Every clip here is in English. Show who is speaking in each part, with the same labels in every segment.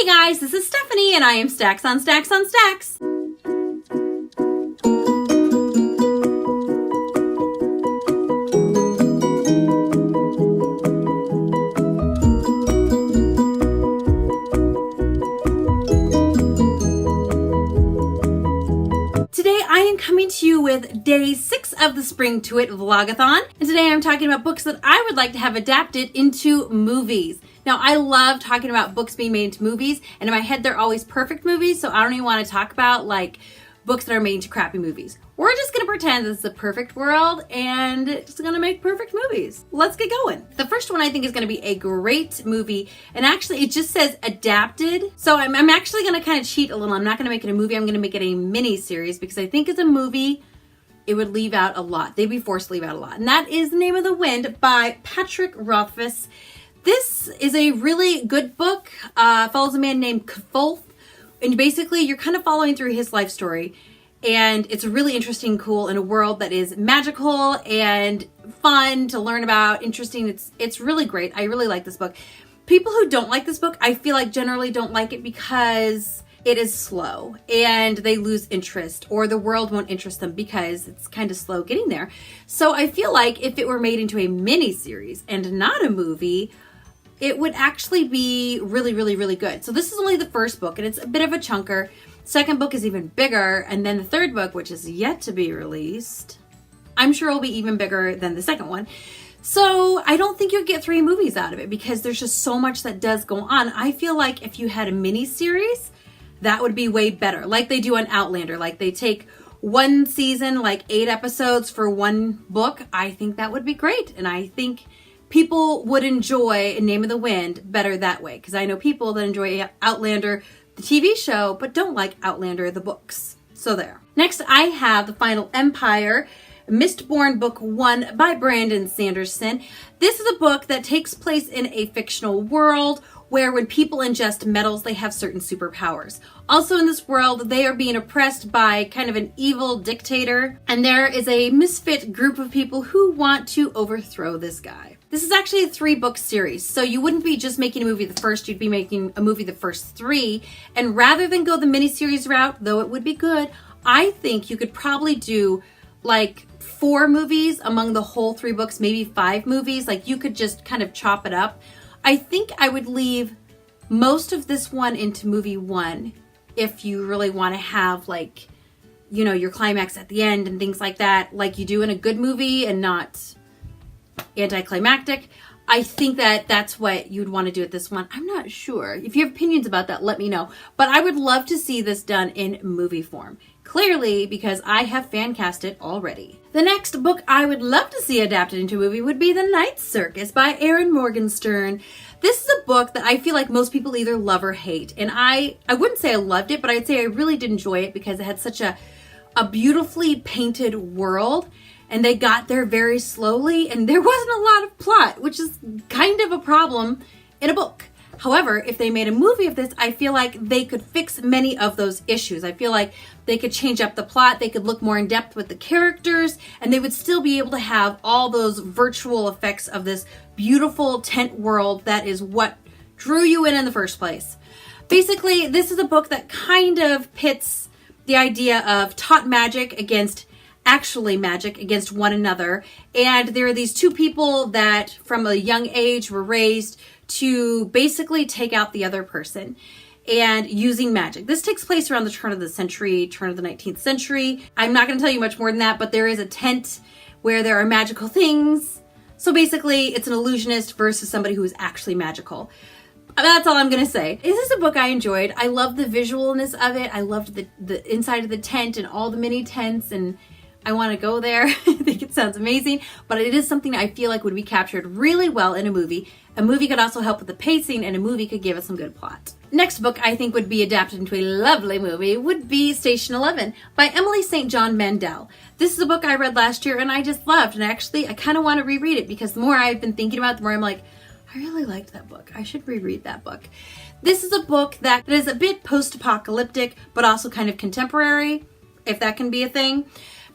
Speaker 1: Hey guys, this is Stephanie and I am Stacks on Stacks on Stacks. Today I am coming to you with day 6 of the Spring To It Vlogathon, and today I'm talking about books that I would like to have adapted into movies. Now, I love talking about books being made into movies, and in my head they're always perfect movies, so I don't even want to talk about like books that are made into crappy movies. We're just going to pretend this is a perfect world and just going to make perfect movies. Let's get going. The first one I think is going to be a great movie, and actually it just says adapted, so I'm actually going to kind of cheat a little. I'm not going to make it a movie, I'm going to make it a mini series because I think as a movie it would leave out a lot. They'd be forced to leave out a lot, and that is The Name of the Wind by Patrick Rothfuss. This is a really good book. Follows a man named Kfolth, and basically you're kind of following through his life story, and it's really interesting, cool, in a world that is magical and fun to learn about, interesting. It's really great. I really like this book. People who don't like this book, I feel like generally don't like it because it is slow and they lose interest, or the world won't interest them because it's kind of slow getting there. So I feel like if it were made into a mini series and not a movie, it would actually be really, really, really good. So this is only the first book, and it's a bit of a chunker. Second book is even bigger, and then the third book, which is yet to be released, I'm sure will be even bigger than the second one. So I don't think you'll get 3 movies out of it because there's just so much that does go on. I feel like if you had a mini series, that would be way better. Like they do on Outlander, like they take one season, like 8 episodes for one book. I think that would be great, and I think people would enjoy Name of the Wind better that way, because I know people that enjoy Outlander, the TV show, but don't like Outlander, the books. So there. Next, I have The Final Empire, Mistborn Book 1 by Brandon Sanderson. This is a book that takes place in a fictional world where when people ingest metals, they have certain superpowers. Also in this world, they are being oppressed by kind of an evil dictator, and there is a misfit group of people who want to overthrow this guy. This is actually a 3-book series, so you wouldn't be just making a movie the first, you'd be making a movie the first 3. And rather than go the miniseries route, though it would be good, I think you could probably do like 4 movies among the whole 3 books, maybe 5 movies. Like you could just kind of chop it up. I think I would leave most of this one into movie 1 if you really want to have like, you know, your climax at the end and things like that, like you do in a good movie and not anticlimactic. I think that that's what you'd want to do with this one. I'm not sure. If you have opinions about that, let me know. But I would love to see this done in movie form. Clearly, because I have fan cast it already. The next book I would love to see adapted into a movie would be The Night Circus by Erin Morgenstern. This is a book that I feel like most people either love or hate. And I wouldn't say I loved it, but I'd say I really did enjoy it because it had such a beautifully painted world. And they got there very slowly, and there wasn't a lot of plot, which is kind of a problem in a book. However, if they made a movie of this, I feel like they could fix many of those issues. I feel like they could change up the plot, they could look more in depth with the characters, and they would still be able to have all those virtual effects of this beautiful tent world that is what drew you in the first place. Basically, this is a book that kind of pits the idea of taught magic against actually magic against one another. And there are these 2 people that from a young age were raised to basically take out the other person and using magic. This takes place around the turn of the 19th century. I'm not going to tell you much more than that, but there is a tent where there are magical things. So basically it's an illusionist versus somebody who is actually magical. That's all I'm going to say. This is a book I enjoyed. I love the visualness of it. I loved the inside of the tent and all the mini tents, and I want to go there. I think it sounds amazing, but it is something I feel like would be captured really well in a movie. A movie could also help with the pacing, and a movie could give us some good plot. Next book I think would be adapted into a lovely movie would be Station 11 by Emily St. John Mandel. This is a book I read last year and I just loved, and actually I kind of want to reread it because the more I've been thinking about it, the more I'm like, I really liked that book. I should reread that book. This is a book that is a bit post-apocalyptic, but also kind of contemporary, if that can be a thing.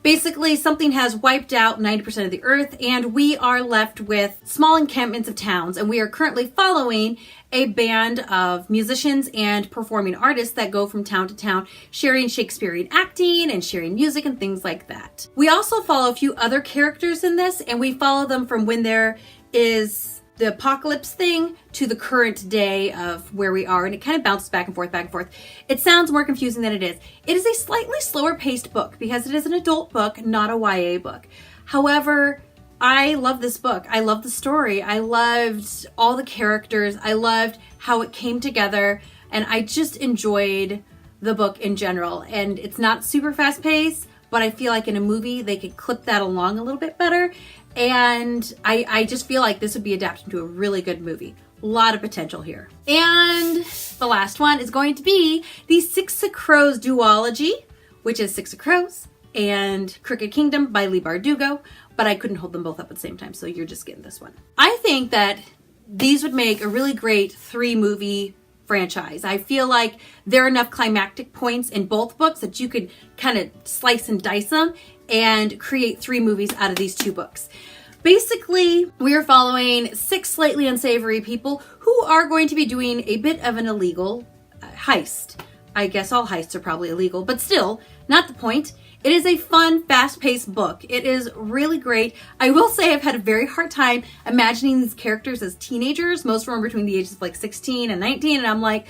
Speaker 1: Basically, something has wiped out 90% of the earth, and we are left with small encampments of towns, and we are currently following a band of musicians and performing artists that go from town to town, sharing Shakespearean acting and sharing music and things like that. We also follow a few other characters in this, and we follow them from when there is the apocalypse thing to the current day of where we are, and it kind of bounces back and forth, back and forth. It sounds more confusing than it is. It is a slightly slower paced book because it is an adult book, not a YA book. However, I love this book. I love the story. I loved all the characters. I loved how it came together, and I just enjoyed the book in general. And it's not super fast paced, but I feel like in a movie they could clip that along a little bit better. And I just feel like this would be adapted into a really good movie. A lot of potential here. And the last one is going to be the Six of Crows duology, which is Six of Crows and Crooked Kingdom by Leigh Bardugo, but I couldn't hold them both up at the same time, so you're just getting this one. I think that these would make a really great 3-movie franchise. I feel like there are enough climactic points in both books that you could kind of slice and dice them and create 3 movies out of these 2 books. Basically, we are following 6 slightly unsavory people who are going to be doing a bit of an illegal heist. I guess all heists are probably illegal, but still, not the point. It is a fun, fast-paced book. It is really great. I will say I've had a very hard time imagining these characters as teenagers. Most of them are between the ages of like 16 and 19, and I'm like,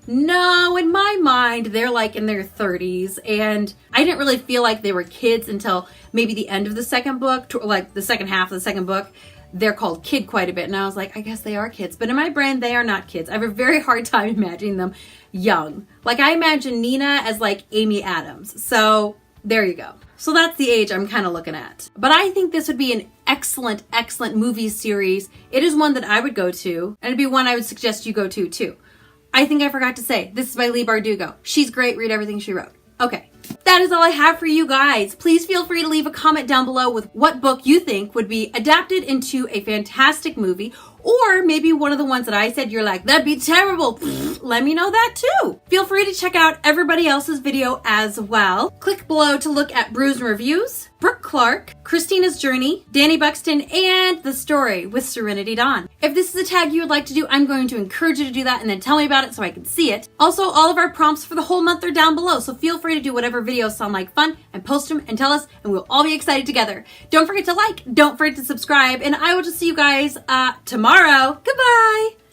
Speaker 1: no, in my mind, they're like in their 30s, and I didn't really feel like they were kids until maybe the end of the second book, like the second half of the second book. They're called kid quite a bit, and I was like, I guess they are kids, but in my brain, they are not kids. I have a very hard time imagining them young. Like, I imagine Nina as like Amy Adams, so there you go. So that's the age I'm kind of looking at. But I think this would be an excellent, excellent movie series. It is one that I would go to, and it'd be one I would suggest you go to too. I think I forgot to say, this is by Leigh Bardugo. She's great. Read everything she wrote. Okay, that is all I have for you guys. Please feel free to leave a comment down below with what book you think would be adapted into a fantastic movie, or maybe one of the ones that I said you're like, that'd be terrible. Let me know that too. Feel free to check out everybody else's video as well. Click below to look at Brews and Reviews, Brooke Clark, Christina's Journey, Danny Buxton, and The Story with Serenity Dawn. If this is a tag you would like to do, I'm going to encourage you to do that and then tell me about it so I can see it. Also, all of our prompts for the whole month are down below, so feel free to do whatever videos sound like fun and post them and tell us, and we'll all be excited together. Don't forget to like, don't forget to subscribe, and I will just see you guys tomorrow. Goodbye!